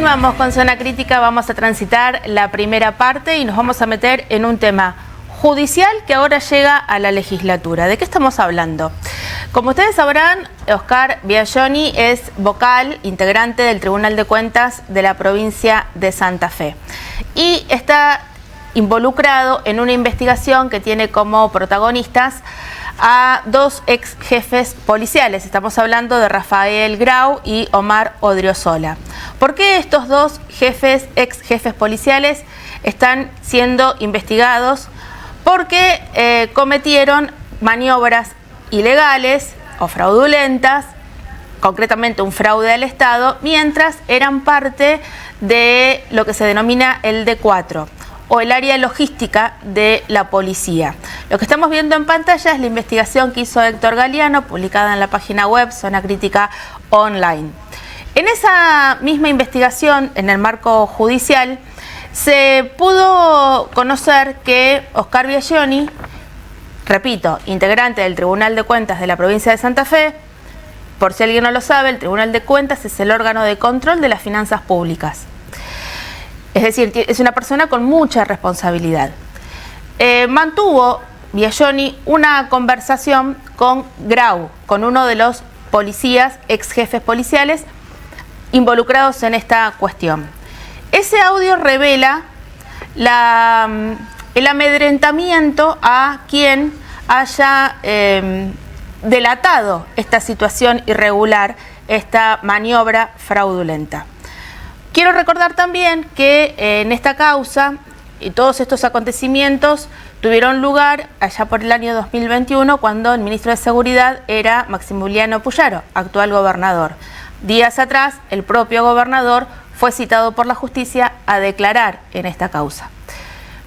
Continuamos con Zona Crítica, vamos a transitar la primera parte y nos vamos a meter en un tema judicial que ahora llega a la legislatura. ¿De qué estamos hablando? Como ustedes sabrán, Oscar Biagioni es vocal, integrante del Tribunal de Cuentas de la provincia de Santa Fe y está involucrado en una investigación que tiene como protagonistas a dos ex jefes policiales. Estamos hablando de Rafael Grau y Omar Odriozola. ¿Por qué estos dos ex jefes policiales están siendo investigados? Porque cometieron maniobras ilegales o fraudulentas, concretamente un fraude al Estado, mientras eran parte de lo que se denomina el D4 o el área logística de la policía. Lo que estamos viendo en pantalla es la investigación que hizo Héctor Galeano, publicada en la página web Zona Crítica Online. En esa misma investigación, en el marco judicial, se pudo conocer que Oscar Biagioni, repito, integrante del Tribunal de Cuentas de la provincia de Santa Fe, por si alguien no lo sabe, el Tribunal de Cuentas es el órgano de control de las finanzas públicas. Es decir, es una persona con mucha responsabilidad. Mantuvo Biagioni una conversación con Grau, con uno de los policías, ex jefes policiales, involucrados en esta cuestión. Ese audio revela el amedrentamiento a quien haya delatado esta situación irregular, esta maniobra fraudulenta. Quiero recordar también que en esta causa y todos estos acontecimientos tuvieron lugar allá por el año 2021, cuando el ministro de Seguridad era Maximiliano Puyaro, actual gobernador. Días atrás, el propio gobernador fue citado por la justicia a declarar en esta causa.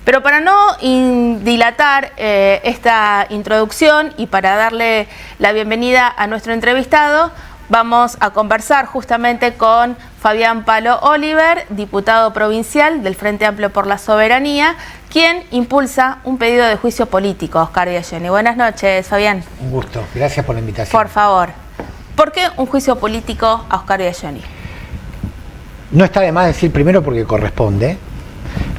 Pero para no dilatar esta introducción y para darle la bienvenida a nuestro entrevistado, vamos a conversar justamente con Fabián Palo Oliver, diputado provincial del Frente Amplio por la Soberanía, quien impulsa un pedido de juicio político a Oscar Biagioni. Buenas noches, Fabián. Un gusto, gracias por la invitación. Por favor, ¿por qué un juicio político a Oscar Biagioni? No está de más decir primero porque corresponde,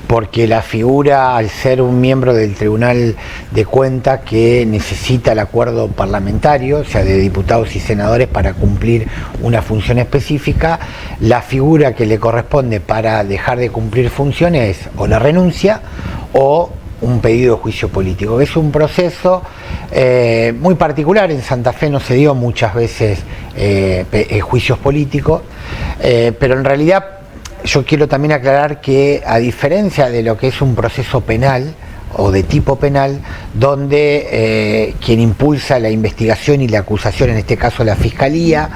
porque la figura, al ser un miembro del Tribunal de Cuentas que necesita el acuerdo parlamentario, o sea, de diputados y senadores para cumplir una función específica, la figura que le corresponde para dejar de cumplir funciones es o la renuncia o un pedido de juicio político. Es un proceso muy particular. En Santa Fe no se dio muchas veces juicios políticos, pero en realidad yo quiero también aclarar que, a diferencia de lo que es un proceso penal o de tipo penal, donde quien impulsa la investigación y la acusación, en este caso la Fiscalía,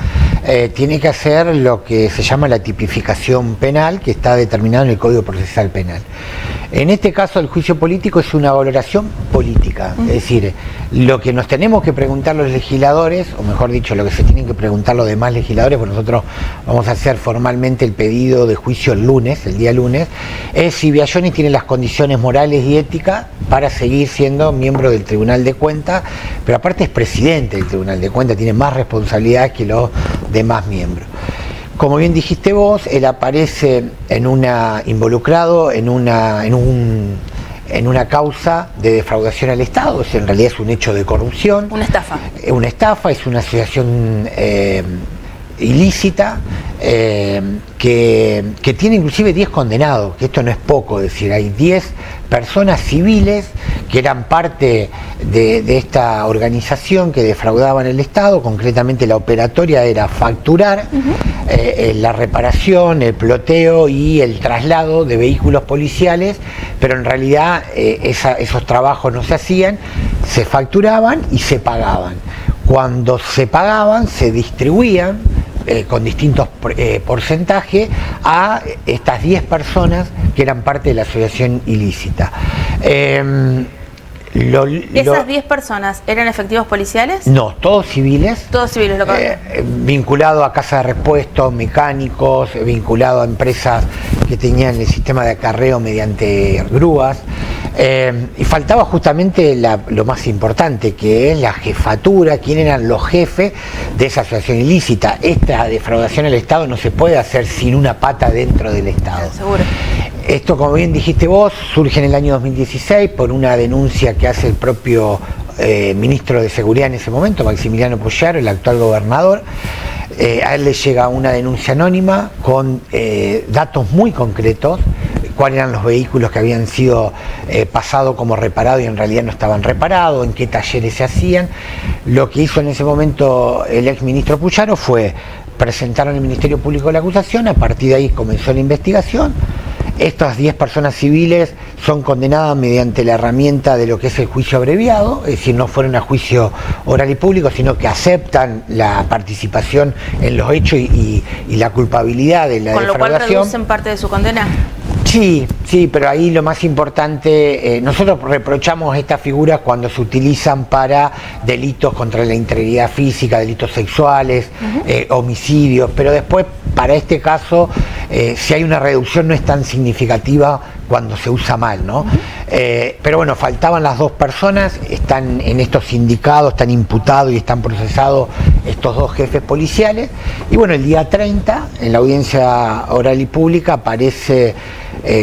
tiene que hacer lo que se llama la tipificación penal, que está determinado en el Código Procesal Penal. En este caso, el juicio político es una valoración política, es decir, lo que nos tenemos que preguntar los legisladores, o mejor dicho, lo que se tienen que preguntar los demás legisladores, pues nosotros vamos a hacer formalmente el pedido de juicio el lunes, el día lunes, es si Biagioni tiene las condiciones morales y éticas para seguir siendo miembro del Tribunal de Cuentas, pero aparte es presidente del Tribunal de Cuentas, tiene más responsabilidades que los demás miembros. Como bien dijiste vos, él aparece involucrado en una causa de defraudación al Estado. O sea, en realidad es un hecho de corrupción. Una estafa. Una estafa, es una asociación ilícita que tiene inclusive 10 condenados, que esto no es poco, es decir, hay 10 personas civiles que eran parte de esta organización que defraudaban el Estado. Concretamente la operatoria era facturar la reparación, el ploteo y el traslado de vehículos policiales, pero en realidad esos trabajos no se hacían, se facturaban y se pagaban. Cuando se pagaban, se distribuían con distintos porcentajes a estas 10 personas que eran parte de la asociación ilícita. ¿Esas 10 personas eran efectivos policiales? No, todos civiles. Todos civiles, lo que vinculado a casas de repuestos, mecánicos, vinculado a empresas que tenían el sistema de acarreo mediante grúas. Y faltaba justamente lo más importante, que es la jefatura, quién eran los jefes de esa asociación ilícita. Esta defraudación al Estado no se puede hacer sin una pata dentro del Estado. Seguro. Esto, como bien dijiste vos, surge en el año 2016 por una denuncia que hace el propio ministro de Seguridad en ese momento, Maximiliano Puyaro, el actual gobernador. A él le llega una denuncia anónima con datos muy concretos, cuáles eran los vehículos que habían sido pasados como reparados y en realidad no estaban reparados, en qué talleres se hacían. Lo que hizo en ese momento el ex ministro Puyaro fue presentar al Ministerio Público la acusación, a partir de ahí comenzó la investigación. Estas 10 personas civiles son condenadas mediante la herramienta de lo que es el juicio abreviado, es decir, no fueron a juicio oral y público, sino que aceptan la participación en los hechos y la culpabilidad de la defraudación. Con lo cual reducen parte de su condena. Sí, pero ahí lo más importante, nosotros reprochamos estas figuras cuando se utilizan para delitos contra la integridad física, delitos sexuales, homicidios, pero después para este caso, si hay una reducción no es tan significativa cuando se usa mal, ¿no? Pero bueno, faltaban las 2 personas, están en estos sindicados, están imputados y están procesados estos 2 jefes policiales, y bueno, el día 30, en la audiencia oral y pública, aparece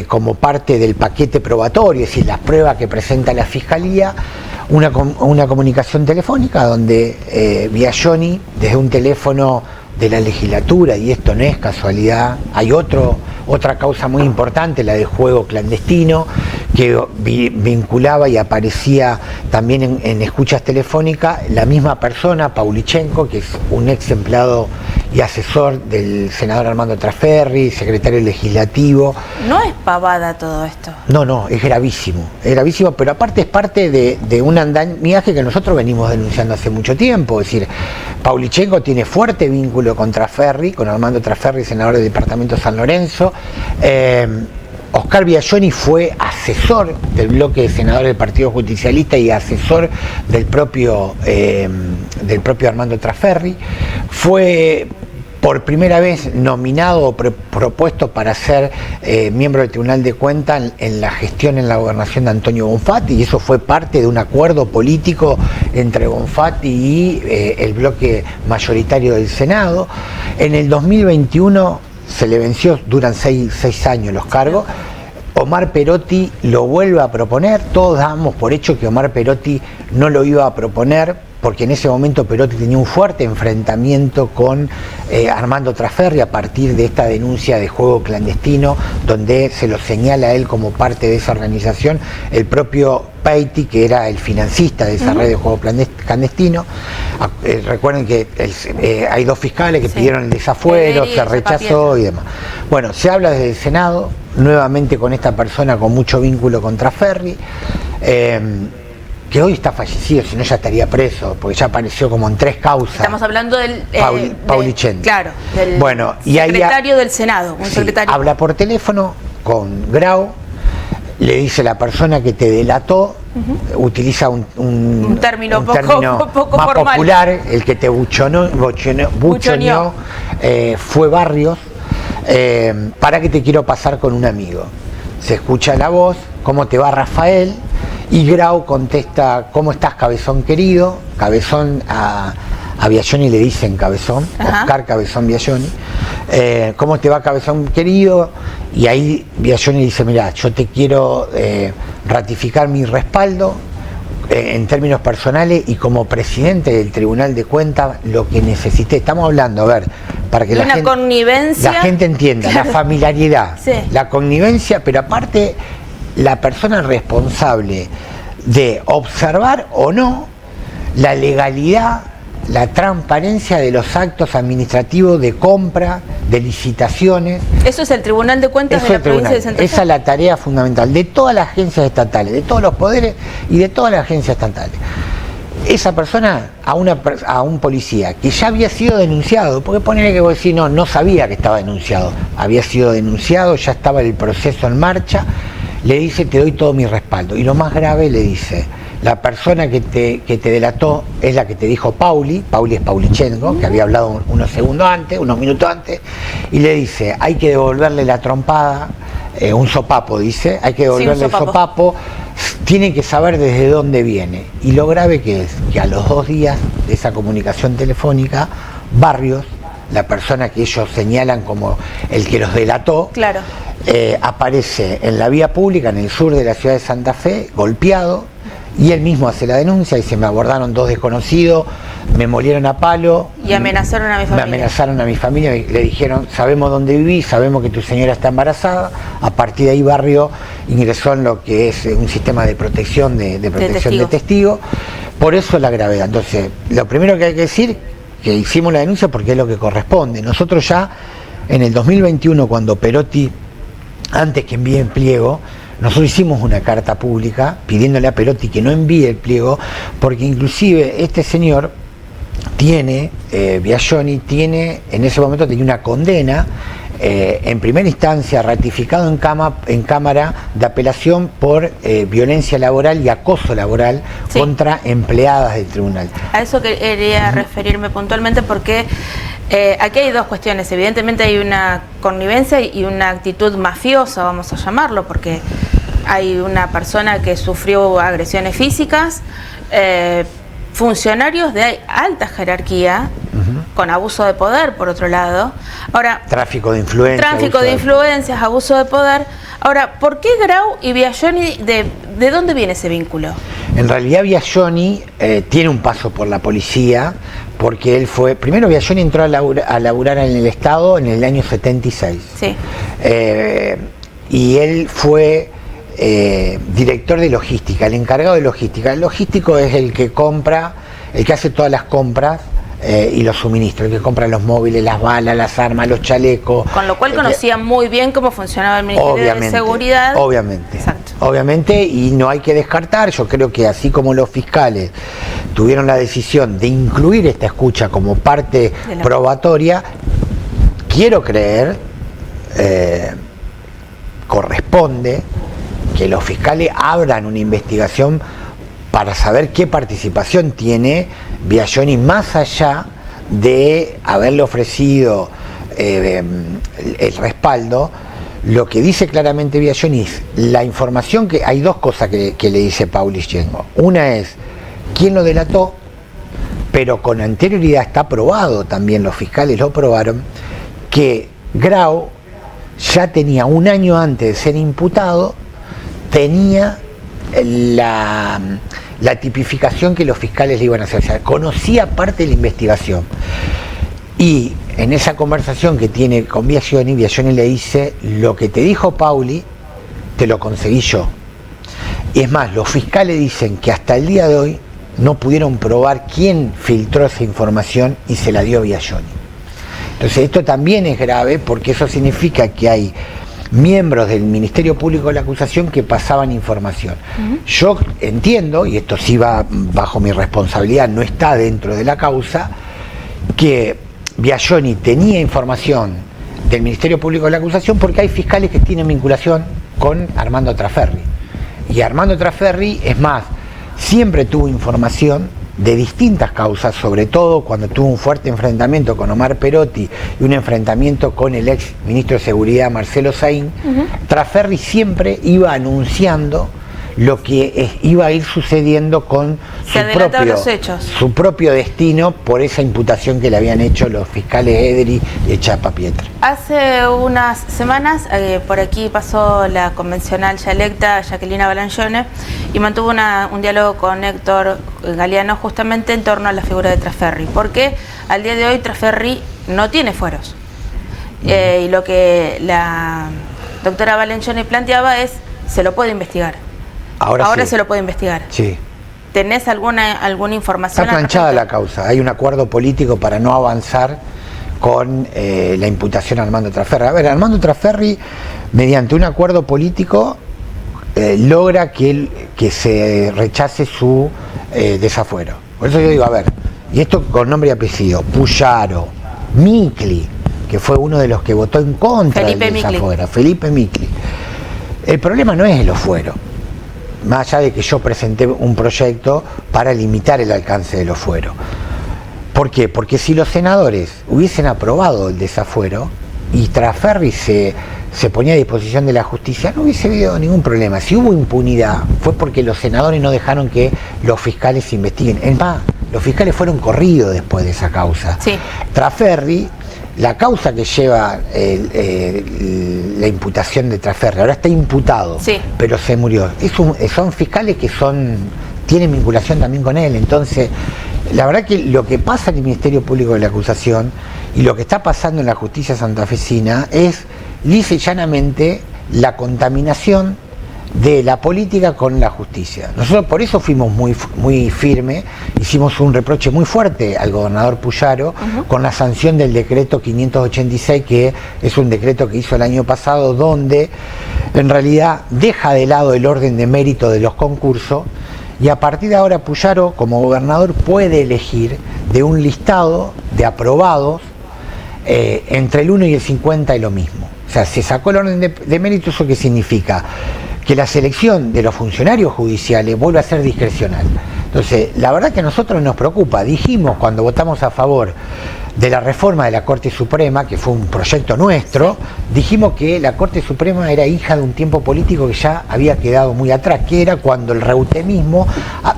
como parte del paquete probatorio, es decir, las pruebas que presenta la Fiscalía, una comunicación telefónica donde Biagioni, desde un teléfono de la legislatura, y esto no es casualidad, hay otra causa muy importante, la de juego clandestino, que vinculaba y aparecía también en escuchas telefónicas la misma persona, Paulichenko, que es un ex empleado y asesor del senador Armando Trasferri, secretario legislativo. No es pavada todo esto. No, es gravísimo, pero aparte es parte de un andamiaje que nosotros venimos denunciando hace mucho tiempo. Es decir, Paulichenko tiene fuerte vínculo con Trasferri, con Armando Trasferri, senador del departamento de San Lorenzo. Oscar Biagioni fue asesor del bloque de senadores del Partido Justicialista y asesor del propio Armando Trasferri. Fue por primera vez nominado o propuesto para ser miembro del Tribunal de Cuentas en la gestión en la gobernación de Antonio Bonfatti, y eso fue parte de un acuerdo político entre Bonfatti y el bloque mayoritario del Senado. En el 2021 se le venció, duran 6 años los cargos. Omar Perotti lo vuelve a proponer, todos dábamos por hecho que Omar Perotti no lo iba a proponer, porque en ese momento Perotti tenía un fuerte enfrentamiento con Armando Trasferri a partir de esta denuncia de juego clandestino, donde se lo señala a él como parte de esa organización, el propio Peiti, que era el financista de esa red de juego clandestino. Recuerden que hay 2 fiscales que pidieron el desafuero, se rechazó y demás. Bueno, se habla desde el Senado, nuevamente con esta persona con mucho vínculo con Trasferri, que hoy está fallecido, si no ya estaría preso, porque ya apareció como en 3 causas. Estamos hablando del Paulichenko. Claro, del secretario del Senado. Secretario. Habla por teléfono con Grau, le dice la persona que te delató, utiliza un término poco más formal. Popular, el que te buchoneó, fue Barrios, para que te quiero pasar con un amigo. Se escucha la voz, ¿cómo te va Rafael? Y Grau contesta, ¿cómo estás, Cabezón querido? Cabezón a Biagioni le dicen Cabezón, Oscar Cabezón Biagioni. ¿Cómo te va, Cabezón querido? Y ahí Biagioni dice, mirá, yo te quiero ratificar mi respaldo en términos personales y como presidente del Tribunal de Cuentas, lo que necesité. Estamos hablando, a ver, para que la gente entienda, claro. La familiaridad, la connivencia, pero aparte la persona responsable de observar o no la legalidad, la transparencia de los actos administrativos de compra, de licitaciones. Eso es el Tribunal de Cuentas de la provincia de Santa Fe. Esa es la tarea fundamental de todas las agencias estatales, de todos los poderes y de todas las agencias estatales. Esa persona a un policía que ya había sido denunciado, porque ponele que vos decís, no sabía que estaba denunciado, había sido denunciado, ya estaba el proceso en marcha, le dice, te doy todo mi respaldo. Y lo más grave, le dice, la persona que te delató es la que te dijo Pauli es Paulichenko, que había hablado unos minutos antes, y le dice, hay que devolverle la trompada, un sopapo, dice, hay que devolverle el sopapo, tienen que saber desde dónde viene. Y lo grave que es que a los 2 días de esa comunicación telefónica, Barrios, la persona que ellos señalan como el que los delató, claro, aparece en la vía pública en el sur de la ciudad de Santa Fe, golpeado, y él mismo hace la denuncia y se me abordaron 2 desconocidos, me molieron a palo. Y amenazaron a mi familia. Me amenazaron a mi familia y le dijeron, sabemos dónde vivís, sabemos que tu señora está embarazada. A partir de ahí Barrio ingresó en lo que es un sistema de protección de testigos. Por eso la gravedad. Entonces, lo primero que hay que decir, que hicimos la denuncia porque es lo que corresponde. Nosotros ya en el 2021, cuando Perotti, antes que envíe el pliego, nosotros hicimos una carta pública pidiéndole a Perotti que no envíe el pliego, porque inclusive este señor tiene, Biagioni tiene, en ese momento tenía una condena, en primera instancia ratificado en Cámara de Apelación por violencia laboral y acoso laboral contra empleadas del tribunal. A eso quería referirme puntualmente porque aquí hay 2 cuestiones. Evidentemente hay una connivencia y una actitud mafiosa, vamos a llamarlo, porque hay una persona que sufrió agresiones físicas, funcionarios de alta jerarquía, con abuso de poder, por otro lado. Ahora, tráfico de influencias, abuso de poder. Ahora, ¿por qué Grau y Biagioni, de dónde viene ese vínculo? En realidad Biagioni tiene un paso por la policía, porque él fue, primero Biagioni entró a laburar en el Estado en el año 76. Sí. Y él fue director de logística, el encargado de logística. El logístico es el que compra, el que hace todas las compras y los suministros, el que compra los móviles, las balas, las armas, los chalecos. Con lo cual conocía muy bien cómo funcionaba el Ministerio de Seguridad. Obviamente. Exacto. Obviamente, y no hay que descartar, yo creo que así como los fiscales tuvieron la decisión de incluir esta escucha como parte probatoria, quiero creer, corresponde que los fiscales abran una investigación para saber qué participación tiene Biagioni, más allá de haberle ofrecido el respaldo. Lo que dice claramente Biagioni es la información que... Hay 2 cosas que le dice Paulis Yengo. Una es quién lo delató, pero con anterioridad está probado, también los fiscales lo probaron, que Grau ya tenía 1 año antes de ser imputado, tenía la tipificación que los fiscales le iban a hacer, o sea, conocía parte de la investigación. Y en esa conversación que tiene con Biagioni, Biagioni le dice, lo que te dijo Pauli, te lo conseguí yo. Y es más, los fiscales dicen que hasta el día de hoy no pudieron probar quién filtró esa información y se la dio Biagioni. Entonces esto también es grave, porque eso significa que hay miembros del Ministerio Público de la Acusación que pasaban información. Yo entiendo, y esto sí va bajo mi responsabilidad, no está dentro de la causa, que Biagioni tenía información del Ministerio Público de la Acusación porque hay fiscales que tienen vinculación con Armando Traferri. Y Armando Traferri, es más, siempre tuvo información de distintas causas, sobre todo cuando tuvo un fuerte enfrentamiento con Omar Perotti y un enfrentamiento con el ex ministro de Seguridad Marcelo Saín. Traferri siempre iba anunciando lo que iba a ir sucediendo con su propio destino por esa imputación que le habían hecho los fiscales Ederi y Chapa Pietra. Hace unas semanas por aquí pasó la convencional ya electa Jacqueline Balangione y mantuvo un diálogo con Héctor Galeano justamente en torno a la figura de Traferri, porque al día de hoy Traferri no tiene fueros. Y lo que la doctora Balangione planteaba es, se lo puede investigar. Ahora sí se lo puede investigar. Sí. ¿Tenés alguna información? Está planchada la causa. Hay un acuerdo político para no avanzar con la imputación a Armando Traferri. A ver, Armando Traferri, mediante un acuerdo político, logra que se rechace su desafuero. Por eso yo digo, a ver, y esto con nombre y apellido, Puyaro, Micli, que fue uno de los que votó en contra del desafuero, Felipe Micli. El problema no es el fuero, más allá de que yo presenté un proyecto para limitar el alcance del fuero. ¿Por qué? Porque si los senadores hubiesen aprobado el desafuero y Traferri se se ponía a disposición de la justicia, no hubiese habido ningún problema. Si hubo impunidad, fue porque los senadores no dejaron que los fiscales investiguen. Es más, los fiscales fueron corridos después de esa causa. Sí. Traferri, la causa que lleva la imputación de Traferri, ahora está imputado, sí, pero se murió. Son fiscales que tienen vinculación también con él. Entonces, la verdad que lo que pasa en el Ministerio Público de la Acusación y lo que está pasando en la justicia santafesina es lisa y llanamente la contaminación de la política con la justicia. Nosotros por eso fuimos muy firmes, hicimos un reproche muy fuerte al gobernador Puyaro con la sanción del decreto 586, que es un decreto que hizo el año pasado, donde en realidad deja de lado el orden de mérito de los concursos, y a partir de ahora Puyaro como gobernador puede elegir de un listado de aprobados entre el 1 y el 50 es lo mismo. O sea, se sacó el orden de mérito. ¿Eso qué significa? Que la selección de los funcionarios judiciales vuelve a ser discrecional. Entonces, la verdad que a nosotros nos preocupa. Dijimos cuando votamos a favor de la reforma de la Corte Suprema, que fue un proyecto nuestro, dijimos que la Corte Suprema era hija de un tiempo político que ya había quedado muy atrás, que era cuando el reutemismo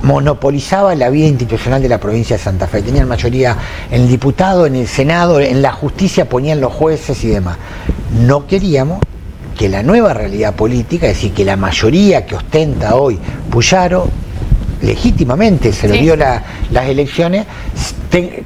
monopolizaba la vida institucional de la provincia de Santa Fe. Tenían mayoría en el diputado, en el Senado, en la justicia ponían los jueces y demás. No queríamos que la nueva realidad política, es decir, que la mayoría que ostenta hoy Puyaro, legítimamente se lo dio las elecciones,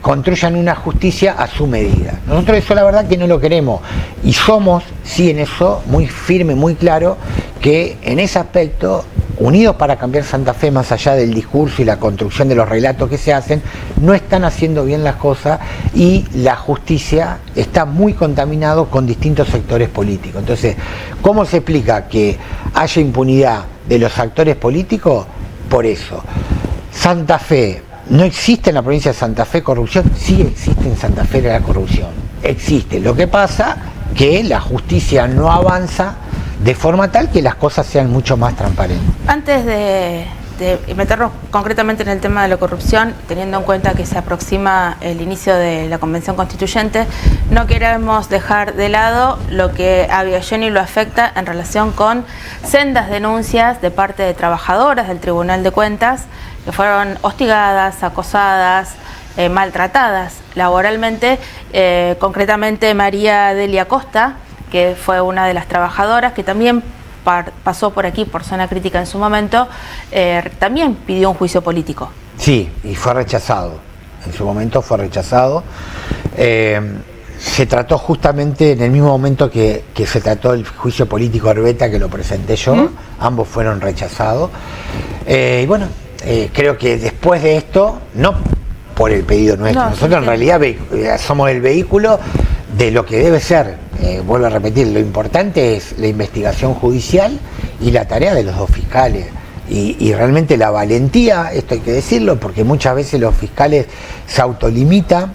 construyan una justicia a su medida. Nosotros eso la verdad que no lo queremos, y somos, sí, en eso, muy firme, muy claro, que en ese aspecto, Unidos para Cambiar Santa Fe, más allá del discurso y la construcción de los relatos que se hacen, no están haciendo bien las cosas, y la justicia está muy contaminado con distintos sectores políticos. Entonces, ¿cómo se explica que haya impunidad de los actores políticos? Por eso, Santa Fe, ¿no existe en la provincia de Santa Fe corrupción? Sí existe en Santa Fe la corrupción, existe. Lo que pasa que la justicia no avanza de forma tal que las cosas sean mucho más transparentes. Antes de meternos concretamente en el tema de la corrupción, teniendo en cuenta que se aproxima el inicio de la Convención Constituyente, no queremos dejar de lado lo que a Biaggioni lo afecta en relación con sendas denuncias de parte de trabajadoras del Tribunal de Cuentas que fueron hostigadas, acosadas, maltratadas laboralmente, concretamente María Delia Costa, que fue una de las trabajadoras que también pasó por aquí, por Zona Crítica en su momento, también pidió un juicio político. Sí, y fue rechazado. En su momento fue rechazado. Se trató justamente en el mismo momento que se trató el juicio político Herbeta, que lo presenté yo. Ambos fueron rechazados. Y bueno, creo que después de esto, no por el pedido nuestro, nosotros en realidad somos el vehículo de lo que debe ser. Vuelvo a repetir, lo importante es la investigación judicial y la tarea de los dos fiscales, y realmente la valentía, esto hay que decirlo, porque muchas veces los fiscales se autolimitan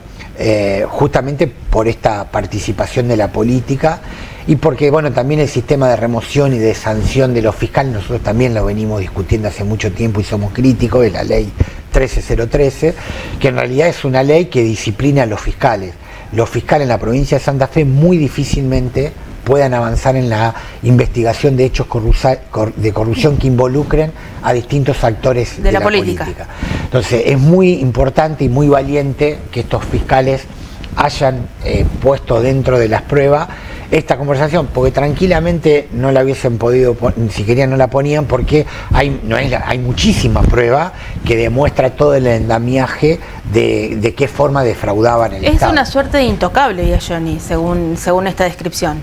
justamente por esta participación de la política, y porque bueno, también el sistema de remoción y de sanción de los fiscales, nosotros también lo venimos discutiendo hace mucho tiempo y somos críticos de la ley 13013, que en realidad es una ley que disciplina a los fiscales. Los fiscales en la provincia de Santa Fe muy difícilmente puedan avanzar en la investigación de hechos de corrupción que involucren a distintos actores de la política. Entonces es muy importante y muy valiente que estos fiscales hayan puesto dentro de las pruebas esta conversación, porque tranquilamente no la hubiesen podido, si querían no la ponían, porque hay muchísimas pruebas que demuestra todo el andamiaje de qué forma defraudaban el Estado. Es una suerte de intocable, Biaggioni, según esta descripción.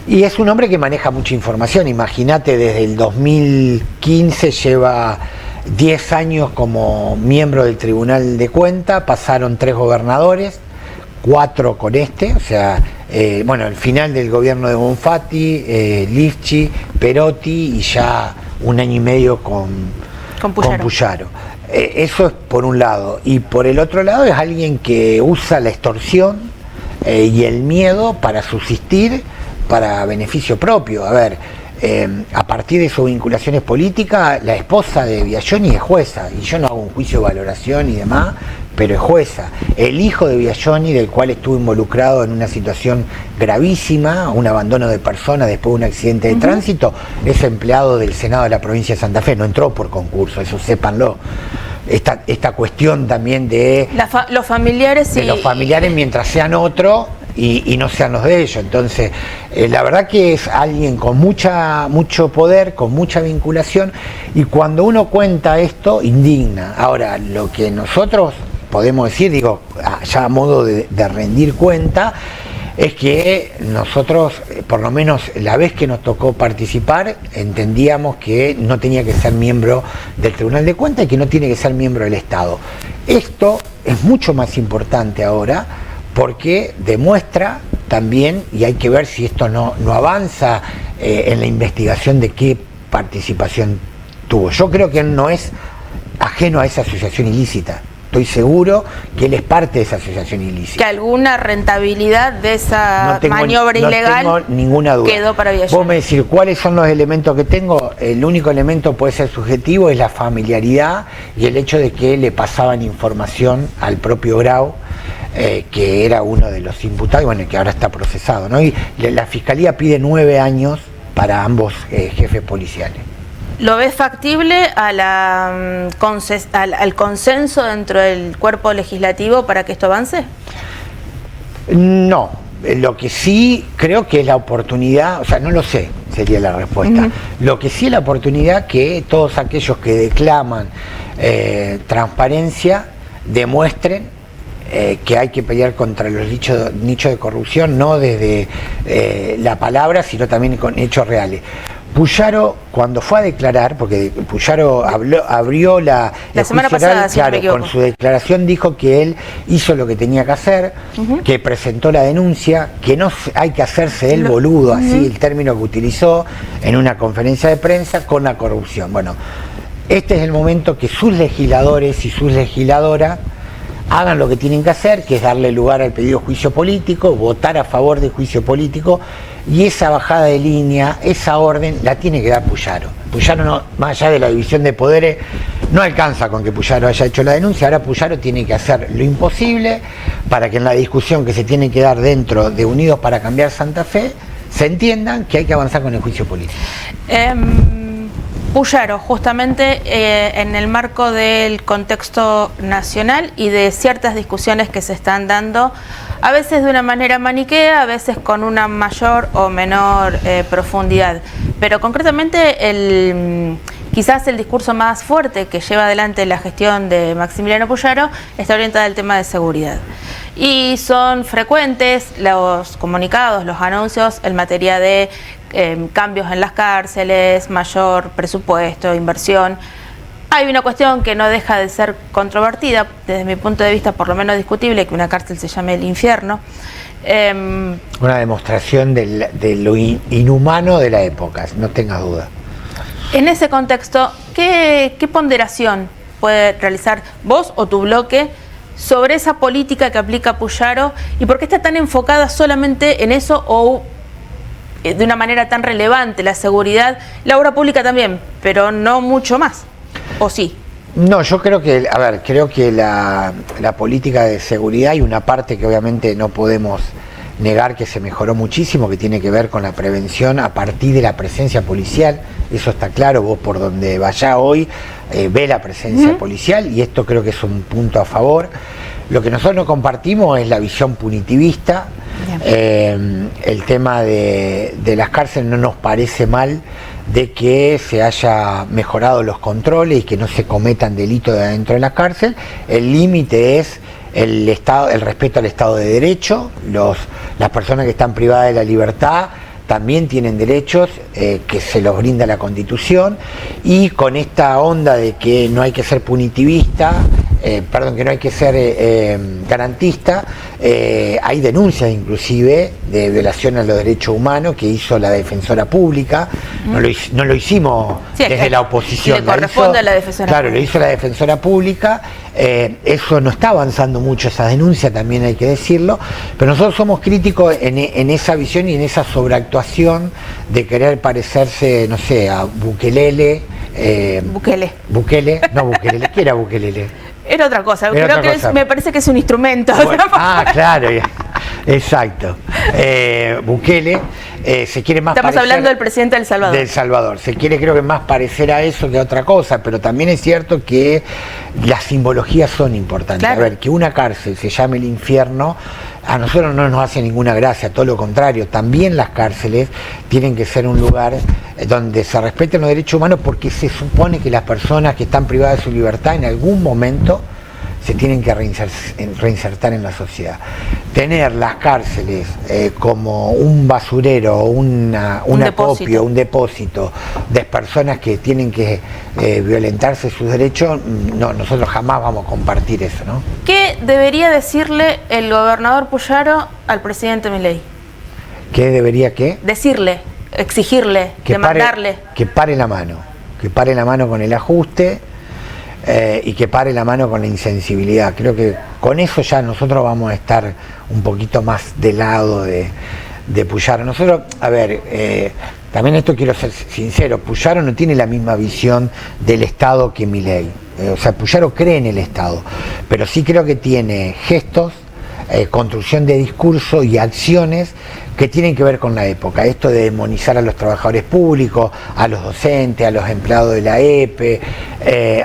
Y es un hombre que maneja mucha información. Imagínate, desde el 2015 lleva 10 años como miembro del Tribunal de Cuentas, pasaron 3 gobernadores, 4 con o sea, el final del gobierno de Bonfatti, Lifchi, Perotti, y ya 1 año y medio con Puyaro. Eso es por un lado. Y por el otro lado es alguien que usa la extorsión y el miedo para subsistir, para beneficio propio. A ver, a partir de sus vinculaciones políticas, la esposa de Biaggioni es jueza, y yo no hago un juicio de valoración y demás, pero es jueza. El hijo de Biagioni, del cual estuvo involucrado en una situación gravísima, un abandono de persona después de un accidente de tránsito, es empleado del Senado de la provincia de Santa Fe, no entró por concurso, eso sépanlo. Esta cuestión también de los familiares, de los familiares mientras sean otro y no sean los de ellos. Entonces, la verdad que es alguien con mucho poder, con mucha vinculación, y cuando uno cuenta esto, indigna. Ahora, lo que nosotros podemos decir, digo, ya a modo de rendir cuenta, es que nosotros, por lo menos la vez que nos tocó participar, entendíamos que no tenía que ser miembro del Tribunal de Cuentas y que no tiene que ser miembro del Estado. Esto es mucho más importante ahora porque demuestra también, y hay que ver si esto no avanza en la investigación de qué participación tuvo. Yo creo que él no es ajeno a esa asociación ilícita. Estoy seguro que él es parte de esa asociación ilícita. Que alguna rentabilidad de esa maniobra ilegal no tengo ninguna duda. Quedó para Biagioni. Vos me decís, ¿cuáles son los elementos que tengo? El único elemento puede ser subjetivo, es la familiaridad y el hecho de que le pasaban información al propio Grau, que era uno de los imputados, bueno, que ahora está procesado, ¿no? Y la Fiscalía pide 9 años para ambos jefes policiales. ¿Lo ves factible al consenso dentro del cuerpo legislativo para que esto avance? No, lo que sí creo que es la oportunidad, o sea, no lo sé, sería la respuesta. Lo que sí es la oportunidad que todos aquellos que declaman transparencia demuestren que hay que pelear contra los nichos de corrupción, no desde la palabra, sino también con hechos reales. Puyaro, cuando fue a declarar, porque Puyaro abrió la semana pasada, si no me equivoco, con su declaración dijo que él hizo lo que tenía que hacer, que presentó la denuncia, que no hay que hacerse del boludo, así el término que utilizó en una conferencia de prensa, con la corrupción. Bueno, este es el momento que sus legisladores y sus legisladoras hagan lo que tienen que hacer, que es darle lugar al pedido de juicio político, votar a favor del juicio político, y esa bajada de línea, esa orden, la tiene que dar Puyaro. Puyaro, no, más allá de la división de poderes, no alcanza con que Puyaro haya hecho la denuncia. Ahora Puyaro tiene que hacer lo imposible para que en la discusión que se tiene que dar dentro de Unidos para Cambiar Santa Fe, se entiendan que hay que avanzar con el juicio político. Puyaro, justamente en el marco del contexto nacional y de ciertas discusiones que se están dando, a veces de una manera maniquea, a veces con una mayor o menor profundidad, pero concretamente quizás el discurso más fuerte que lleva adelante la gestión de Maximiliano Puyaro está orientada al tema de seguridad. Y son frecuentes los comunicados, los anuncios en materia de cambios en las cárceles, mayor presupuesto, inversión. Hay una cuestión que no deja de ser controvertida, desde mi punto de vista por lo menos discutible, que una cárcel se llame el infierno. Una demostración de lo inhumano de la época, no tengas duda. En ese contexto, ¿qué ponderación puede realizar vos o tu bloque sobre esa política que aplica Puyaro y por qué está tan enfocada solamente en eso o de una manera tan relevante la seguridad, la obra pública también, pero no mucho más? ¿O sí? No, yo creo que, creo que la política de seguridad, hay una parte que obviamente no podemos negar que se mejoró muchísimo, que tiene que ver con la prevención a partir de la presencia policial. Eso está claro, vos por donde vayas hoy ve la presencia policial, y esto creo que es un punto a favor. Lo que nosotros no compartimos es la visión punitivista. El tema de las cárceles no nos parece mal, de que se haya mejorado los controles y que no se cometan delitos de adentro de la cárcel. El límite es el respeto al Estado de Derecho. Las personas que están privadas de la libertad también tienen derechos que se los brinda la Constitución, y con esta onda de que no hay que ser punitivista, que no hay que ser garantista, hay denuncias inclusive de violación a los derechos humanos que hizo la Defensora Pública. No lo hicimos desde la oposición. Le corresponde a la Defensora Pública. Claro, lo hizo la Defensora Pública. Eso no está avanzando mucho, esa denuncia, también hay que decirlo, pero nosotros somos críticos en esa visión y en esa sobreactuación de querer parecerse, no sé, a Bukele. Bukele. Bukele, no Bukele, ¿qué era Bukele? Era otra cosa. Era Creo otra que cosa. me parece que es un instrumento. Bueno, claro, exacto. Bukele se quiere más Estamos parecer hablando del presidente de El Salvador. del Salvador. Se quiere, creo que, más parecer a eso que a otra cosa, pero también es cierto que las simbologías son importantes. Claro. A ver, que una cárcel se llame el infierno, a nosotros no nos hace ninguna gracia, todo lo contrario. También las cárceles tienen que ser un lugar donde se respeten los derechos humanos, porque se supone que las personas que están privadas de su libertad en algún momento se tienen que reinsertar en la sociedad. Tener las cárceles como un basurero, un acopio, un depósito de personas que tienen que violentarse sus derechos, no, nosotros jamás vamos a compartir eso, ¿no? ¿Qué debería decirle el gobernador Puyaro al presidente Milei? ¿Qué debería qué? Decirle, exigirle, demandarle. Que pare la mano con el ajuste. Y que pare la mano con la insensibilidad. Creo que con eso ya nosotros vamos a estar un poquito más del lado de Puyaro. Nosotros, a ver, también esto quiero ser sincero, Puyaro no tiene la misma visión del Estado que Milei. O sea, Puyaro cree en el Estado, pero sí creo que tiene gestos, construcción de discurso y acciones que tienen que ver con la época. Esto de demonizar a los trabajadores públicos, a los docentes, a los empleados de la EPE,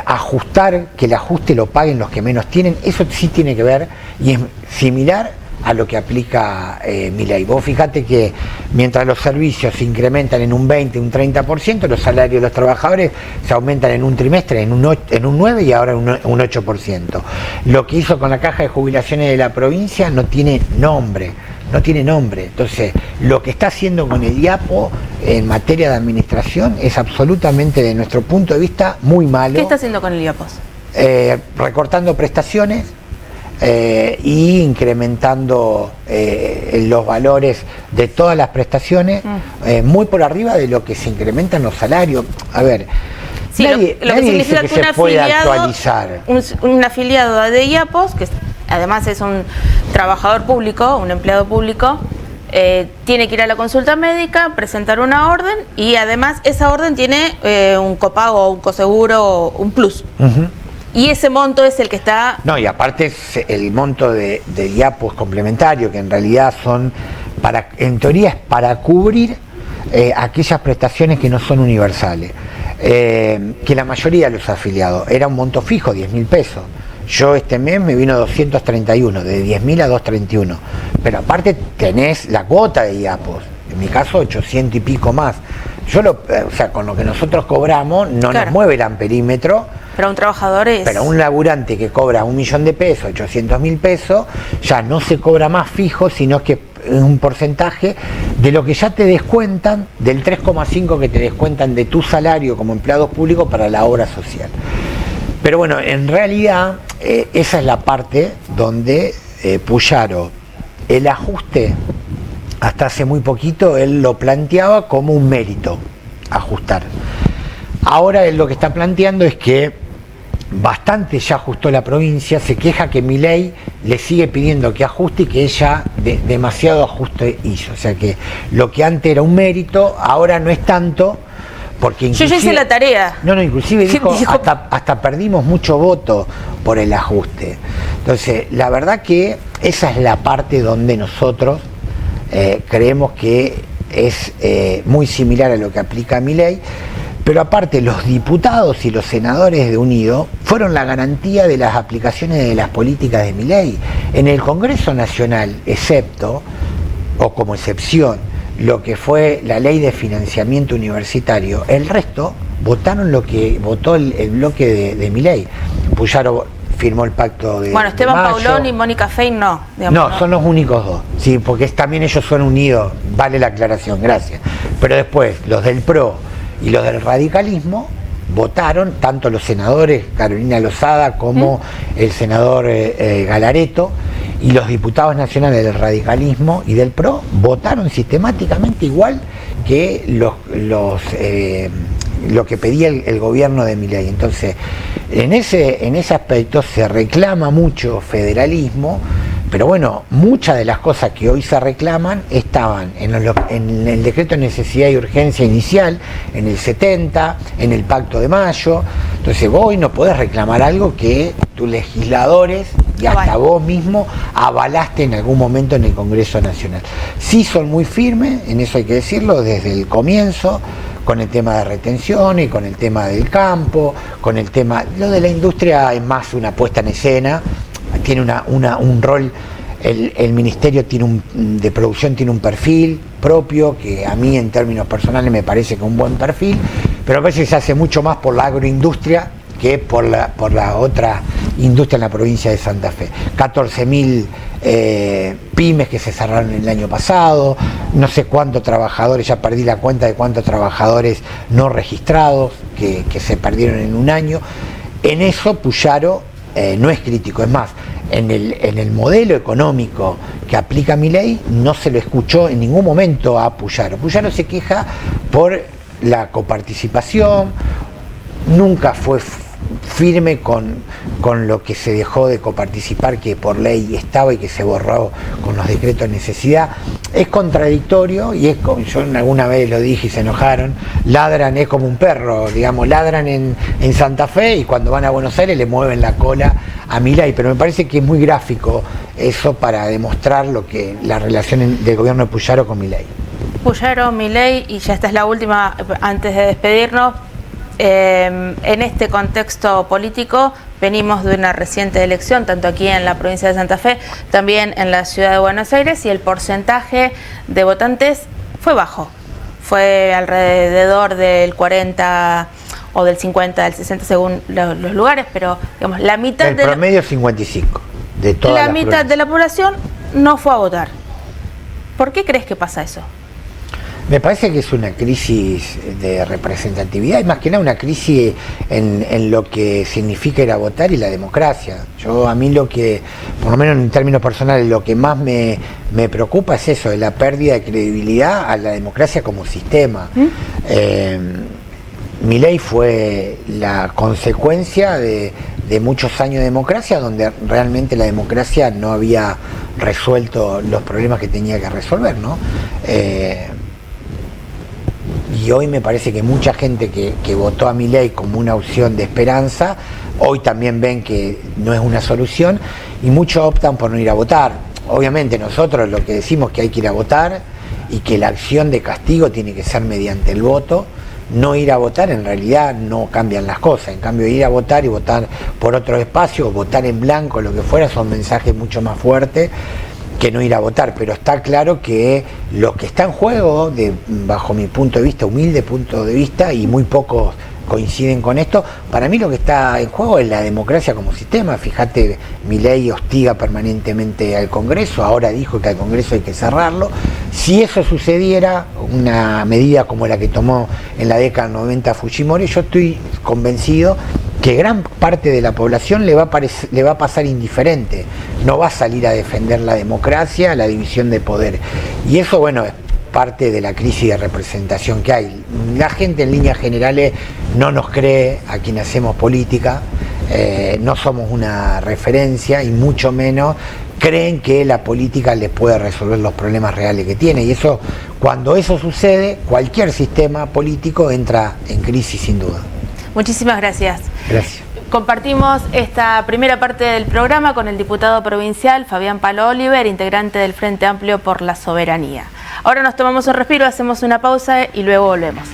ajustar, que el ajuste lo paguen los que menos tienen, eso sí tiene que ver y es similar a lo que aplica Milei. Vos fíjate que mientras los servicios se incrementan en un 20, un 30%, los salarios de los trabajadores se aumentan en un trimestre en un 9% y ahora un 8%. Lo que hizo con la caja de jubilaciones de la provincia no tiene nombre. Entonces, lo que está haciendo con el IAPO en materia de administración es absolutamente, de nuestro punto de vista, muy malo. ¿Qué está haciendo con el IAPOS? Recortando prestaciones, y incrementando los valores de todas las prestaciones, muy por arriba de lo que se incrementan los salarios. A ver, sí, nadie dice que se puede actualizar. Un afiliado de IAPOS, que además es un trabajador público, un empleado público, tiene que ir a la consulta médica, presentar una orden y además esa orden tiene un copago, un coseguro, un plus. Y ese monto es el que está... No, y aparte es el monto de IAPOS complementario, que en realidad son, en teoría es para cubrir aquellas prestaciones que no son universales. Que la mayoría de los afiliados era un monto fijo, 10.000 pesos. Yo este mes me vino 231, de 10.000 a 231. Pero aparte tenés la cuota de IAPOS, en mi caso 800 y pico más. O sea, con lo que nosotros cobramos no nos mueve el amperímetro. Pero un trabajador es... Pero un laburante que cobra 1.000.000 de pesos, 800.000 pesos, ya no se cobra más fijo, sino que es un porcentaje de lo que ya te descuentan, del 3,5 que te descuentan de tu salario como empleado público para la obra social. Pero bueno, en realidad esa es la parte donde Puyaro, el ajuste, hasta hace muy poquito, él lo planteaba como un mérito, ajustar. Ahora él lo que está planteando es que bastante ya ajustó la provincia, se queja que Milei le sigue pidiendo que ajuste y que ella demasiado ajuste hizo. O sea que lo que antes era un mérito, ahora no es tanto, porque inclusive... Yo ya hice la tarea. No, inclusive dijo hasta perdimos mucho voto por el ajuste. Entonces, la verdad que esa es la parte donde nosotros creemos que es muy similar a lo que aplica Milei. Pero aparte, los diputados y los senadores de Unido fueron la garantía de las aplicaciones de las políticas de Milei. En el Congreso Nacional, excepto, o como excepción, lo que fue la ley de financiamiento universitario, el resto votaron lo que votó el bloque de Milei. Puyaro firmó el pacto de Bueno, Esteban mayo. Paulón y Mónica Fein no. Digamos, no, son los únicos dos, sí, porque también ellos son unidos, vale la aclaración, gracias. Pero después, los del PRO y los del radicalismo votaron, tanto los senadores Carolina Lozada como el senador Galaretto, y los diputados nacionales del radicalismo y del PRO votaron sistemáticamente igual que lo que pedía el gobierno de Milei. Entonces, en ese aspecto se reclama mucho federalismo, Pero bueno, muchas de las cosas que hoy se reclaman estaban en el decreto de necesidad y urgencia inicial, en el 70, en el Pacto de Mayo. Entonces vos hoy no podés reclamar algo que tus legisladores y hasta vos mismo avalaste en algún momento en el Congreso Nacional. Sí son muy firmes, en eso hay que decirlo, desde el comienzo, con el tema de retención y con el tema del campo, con el tema... Lo de la industria es más una puesta en escena, tiene un rol, el Ministerio de Producción tiene un perfil propio, que a mí en términos personales me parece que es un buen perfil, pero a veces se hace mucho más por la agroindustria que por la otra industria en la provincia de Santa Fe. 14.000 pymes que se cerraron el año pasado, no sé cuántos trabajadores, ya perdí la cuenta de cuántos trabajadores no registrados que se perdieron en un año. En eso Puyaro no es crítico, es más, en el modelo económico que aplica Milei no se lo escuchó en ningún momento a Puyaro. Puyaro se queja por la coparticipación, nunca fue firme con lo que se dejó de coparticipar, que por ley estaba y que se borró con los decretos de necesidad. Es contradictorio y es como, yo alguna vez lo dije y se enojaron, ladran, es como un perro, digamos, ladran en Santa Fe y cuando van a Buenos Aires le mueven la cola a Milei, pero me parece que es muy gráfico eso para demostrar la relación del gobierno de Puyaro con Milei. Puyaro, Milei, y ya esta es la última antes de despedirnos. En este contexto político venimos de una reciente elección, tanto aquí en la provincia de Santa Fe, también en la ciudad de Buenos Aires, y el porcentaje de votantes fue bajo, fue alrededor del 40 o del 50, del 60 según los lugares, pero digamos la mitad del promedio 55 de toda la mitad de la población no fue a votar. ¿Por qué crees que pasa eso? Me parece que es una crisis de representatividad y más que nada una crisis en lo que significa ir a votar y la democracia. A mí lo que, por lo menos en términos personales, lo que más me preocupa es eso, de la pérdida de credibilidad a la democracia como sistema. Milei fue la consecuencia de muchos años de democracia donde realmente la democracia no había resuelto los problemas que tenía que resolver, ¿no? Y hoy me parece que mucha gente que votó a Milei como una opción de esperanza, hoy también ven que no es una solución y muchos optan por no ir a votar. Obviamente nosotros lo que decimos es que hay que ir a votar y que la acción de castigo tiene que ser mediante el voto. No ir a votar en realidad no cambian las cosas, en cambio ir a votar y votar por otro espacio, votar en blanco, lo que fuera, son mensajes mucho más fuertes que no ir a votar, pero está claro que lo que está en juego, bajo mi punto de vista, humilde punto de vista, y muy pocos coinciden con esto, para mí lo que está en juego es la democracia como sistema. Fíjate, Milei hostiga permanentemente al Congreso, ahora dijo que al Congreso hay que cerrarlo. Si eso sucediera, una medida como la que tomó en la década 90 Fujimori, yo estoy convencido que gran parte de la población le va a pasar indiferente, no va a salir a defender la democracia, la división de poder. Y eso, bueno, es parte de la crisis de representación que hay. La gente en líneas generales no nos cree a quienes hacemos política, no somos una referencia y mucho menos creen que la política les puede resolver los problemas reales que tiene. Y eso, cuando eso sucede, cualquier sistema político entra en crisis sin duda. Muchísimas gracias. Gracias. Compartimos esta primera parte del programa con el diputado provincial Fabián Palo Oliver, integrante del Frente Amplio por la Soberanía. Ahora nos tomamos un respiro, hacemos una pausa y luego volvemos.